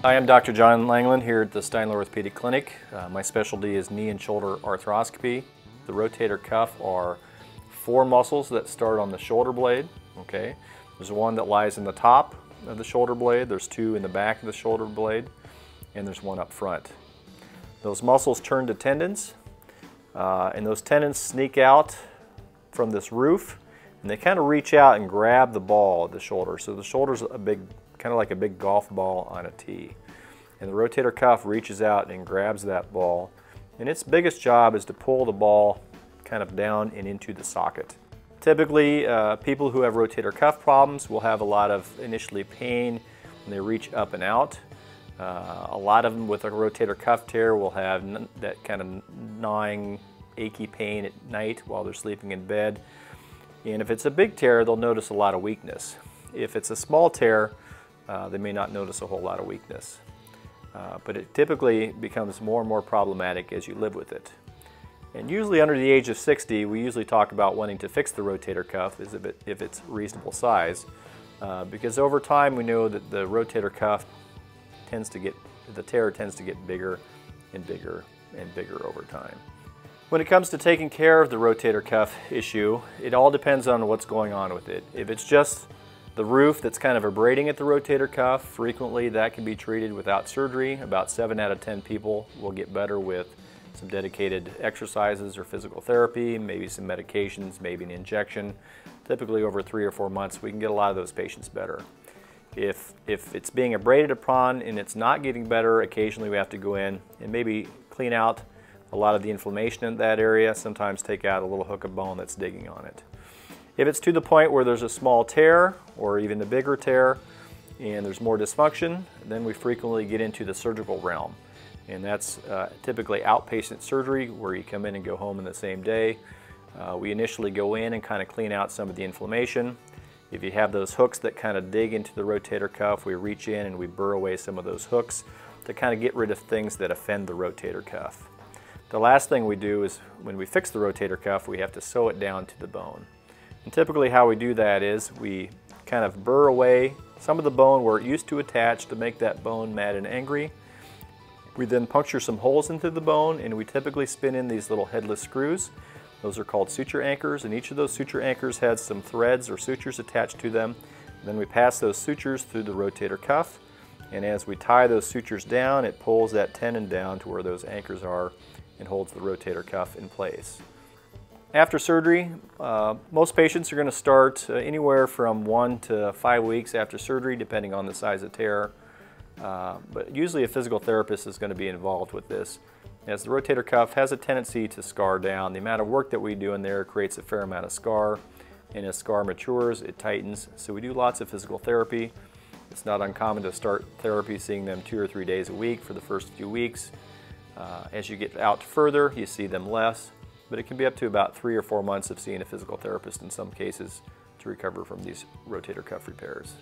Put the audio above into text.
Hi, I'm Dr. John Langland here at the Steindler Orthopedic Clinic. My specialty is knee and shoulder arthroscopy. The rotator cuff are 4 muscles that start on the shoulder blade. Okay, there's one that lies in the top of the shoulder blade, there's 2 in the back of the shoulder blade, and there's 1 up front. Those muscles turn to tendons, and those tendons sneak out from this roof, and they kind of reach out and grab the ball at the shoulder. So the shoulder's kind of like a big golf ball on a tee. And the rotator cuff reaches out and grabs that ball. And its biggest job is to pull the ball kind of down and into the socket. Typically, people who have rotator cuff problems will have a lot of initially pain when they reach up and out. A lot of them with a rotator cuff tear will have that kind of gnawing, achy pain at night while they're sleeping in bed. And if it's a big tear, they'll notice a lot of weakness. If it's a small tear, they may not notice a whole lot of weakness. But it typically becomes more and more problematic as you live with it. And usually under the age of 60, we usually talk about wanting to fix the rotator cuff if it's reasonable size. Because over time we know that the rotator cuff the tear tends to get bigger and bigger and bigger over time. When it comes to taking care of the rotator cuff issue, it all depends on what's going on with it. If it's just the roof that's kind of abrading at the rotator cuff, frequently that can be treated without surgery. About 7 out of 10 people will get better with some dedicated exercises or physical therapy, maybe some medications, maybe an injection. Typically over 3 or 4 months we can get a lot of those patients better. If it's being abraded upon and it's not getting better, occasionally we have to go in and maybe clean out a lot of the inflammation in that area, sometimes take out a little hook of bone that's digging on it. If it's to the point where there's a small tear or even a bigger tear and there's more dysfunction, then we frequently get into the surgical realm. And that's typically outpatient surgery where you come in and go home in the same day. We initially go in and kind of clean out some of the inflammation. If you have those hooks that kind of dig into the rotator cuff, we reach in and we burr away some of those hooks to kind of get rid of things that offend the rotator cuff. The last thing we do is when we fix the rotator cuff, we have to sew it down to the bone. And typically how we do that is we kind of burr away some of the bone where it used to attach to make that bone mad and angry. We then puncture some holes into the bone and we typically spin in these little headless screws. Those are called suture anchors, and each of those suture anchors has some threads or sutures attached to them. And then we pass those sutures through the rotator cuff, and as we tie those sutures down, it pulls that tendon down to where those anchors are and holds the rotator cuff in place. After surgery, most patients are going to start anywhere from 1 to 5 weeks after surgery, depending on the size of tear. But usually a physical therapist is going to be involved with this. As the rotator cuff has a tendency to scar down, the amount of work that we do in there creates a fair amount of scar, and as scar matures, it tightens. So we do lots of physical therapy. It's not uncommon to start therapy seeing them 2 or 3 days a week for the first few weeks. As you get out further, you see them less, but it can be up to about 3 or 4 months of seeing a physical therapist in some cases to recover from these rotator cuff repairs.